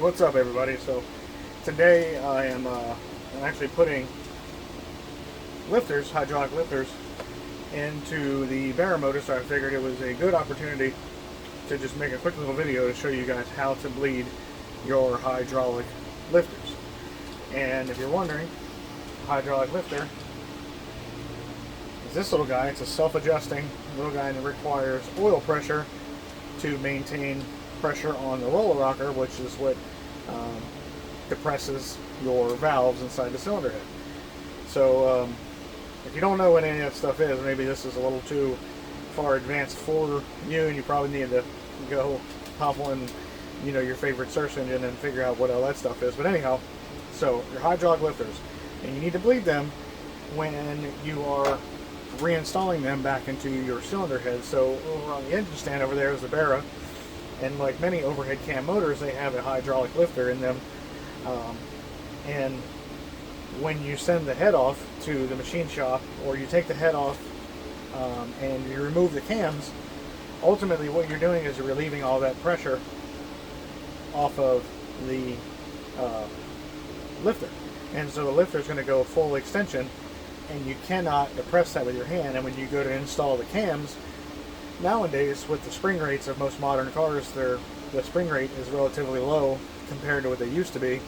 Alright, what's up everybody? So today I'm actually putting lifters, hydraulic lifters, into the Barra motor, so I figured it was a good opportunity to just make a quick little video to show you guys how to bleed your hydraulic lifters. And if you're wondering, hydraulic lifter is this little guy. It's a self-adjusting little guy that requires oil pressure to maintain pressure on the roller rocker, which is what depresses your valves inside the cylinder head. So if you don't know what any of that stuff is, maybe this is a little too far advanced for you, and you probably need to go hop on, your favorite search engine and figure out what all that stuff is. But anyhow, so your hydraulic lifters, and you need to bleed them when you are reinstalling them back into your cylinder head. So over on the engine stand over there is the Barra, and like many overhead cam motors, they have a hydraulic lifter in them. And when you send the head off to the machine shop, or you take the head off and you remove the cams, ultimately what you're doing is you're relieving all that pressure off of the lifter. And so the lifter is going to go full extension, and you cannot depress that with your hand. And when you go to install the cams, nowadays with the spring rates of most modern cars, the spring rate is relatively low compared to what they used to be.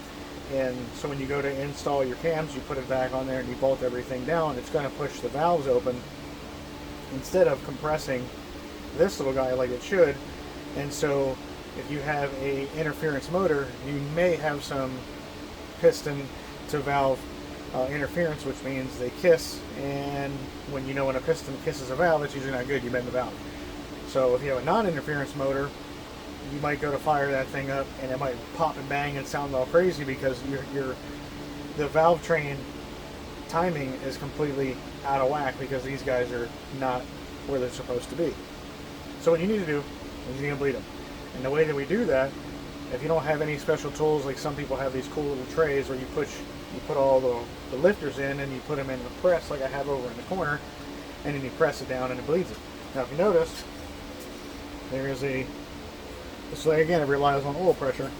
And so when you go to install your cams, you put it back on there and you bolt everything down, it's going to push the valves open instead of compressing this little guy like it should. And so if you have a interference motor, you may have some piston to valve interference, which means they kiss, and when a piston kisses a valve, it's usually not good. You bend the valve. So if you have a non-interference motor, you might go to fire that thing up and it might pop and bang and sound all crazy because the valve train timing is completely out of whack because these guys are not where they're supposed to be. So what you need to do is you need to bleed them. And the way that we do that, if you don't have any special tools, like some people have these cool little trays where you put all the lifters in and you put them in the press like I have over in the corner, and then you press it down and it bleeds it. Now if you notice, there is so again, it relies on oil pressure.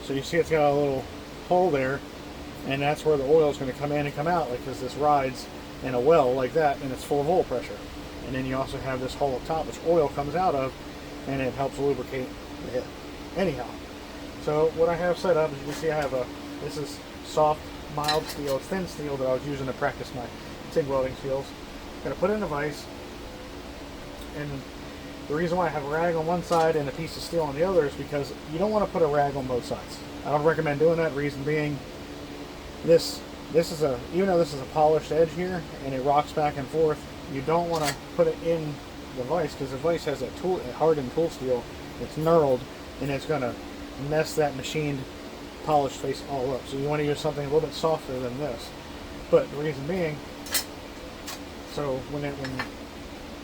So you see it's got a little hole there, and that's where the oil is going to come in and come out, like, because this rides in a well like that, and it's full of oil pressure. And then you also have this hole up top which oil comes out of, and it helps lubricate the head. Anyhow, so what I have set up, as you can see, this is soft, mild steel, thin steel that I was using to practice my TIG welding skills. I'm going to put it in a vise, and the reason why I have a rag on one side and a piece of steel on the other is because you don't want to put a rag on both sides. I don't recommend doing that. Reason being, even though this is a polished edge here and it rocks back and forth, you don't want to put it in the vise because the vise has a hardened tool steel. It's knurled, and it's going to mess that machined polished face all up. So you want to use something a little bit softer than this. But the reason being, so when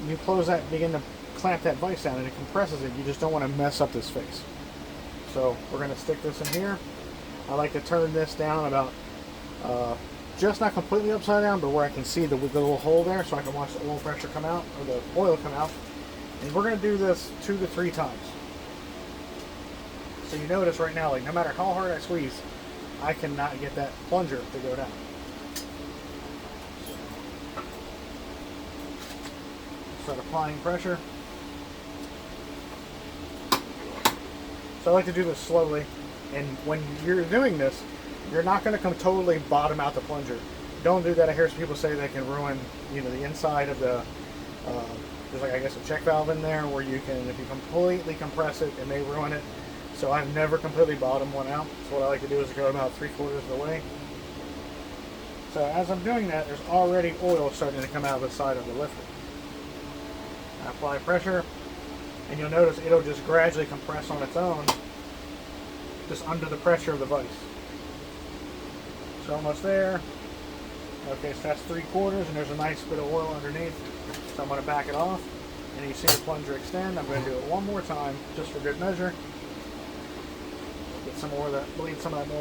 you close that, begin to clamp that vise down and it compresses it, you just don't want to mess up this face. So we're going to stick this in here. I like to turn this down about just not completely upside down, but where I can see the little hole there, so I can watch the oil pressure come out, or the oil come out. And we're going to do this 2 to 3 times. So you notice right now, like, no matter how hard I squeeze, I cannot get that plunger to go down. Start applying pressure. So I like to do this slowly, and when you're doing this, you're not going to come totally bottom out the plunger. Don't do that. I hear some people say that can ruin, the inside of the, there's like, I guess, a check valve in there where you can, if you completely compress it, it may ruin it. So I've never completely bottomed one out. So what I like to do is go about 3/4 of the way. So as I'm doing that, there's already oil starting to come out of the side of the lifter. I apply pressure, and you'll notice it'll just gradually compress on its own, just under the pressure of the vise. So almost there. Okay, so that's 3/4, and there's a nice bit of oil underneath. So I'm going to back it off, and you see the plunger extend. I'm going to do it one more time, just for good measure. Get some more of that, bleed some of that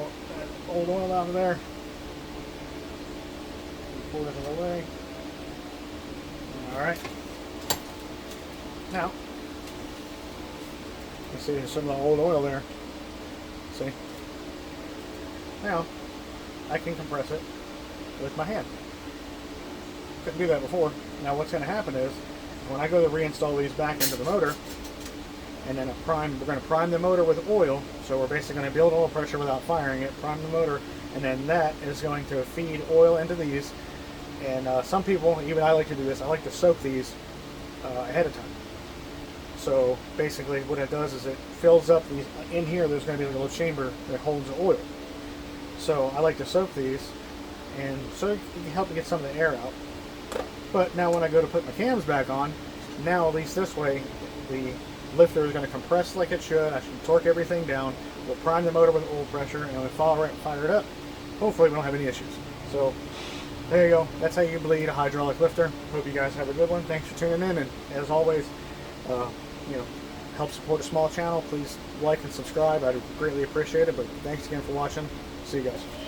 old oil out of there. 3/4 of the way. All right. Now, you see there's some of the old oil there. See? Now, I can compress it with my hand. Couldn't do that before. Now what's going to happen is, when I go to reinstall these back into the motor, and then we're going to prime the motor with oil, so we're basically going to build oil pressure without firing it, prime the motor, and then that is going to feed oil into these. And some people, even I like to do this, I like to soak these ahead of time. So basically what it does is it fills up these, in here there's going to be a little chamber that holds the oil. So I like to soak these, and so it can help me get some of the air out. But now when I go to put my cams back on, now at least this way, the lifter is going to compress like it should. I should torque everything down. We'll prime the motor with oil pressure, and we'll fire it up. Hopefully we don't have any issues. So there you go. That's how you bleed a hydraulic lifter. Hope you guys have a good one. Thanks for tuning in, and as always, help support a small channel. Please like and subscribe. I'd greatly appreciate it. But thanks again for watching. See you guys.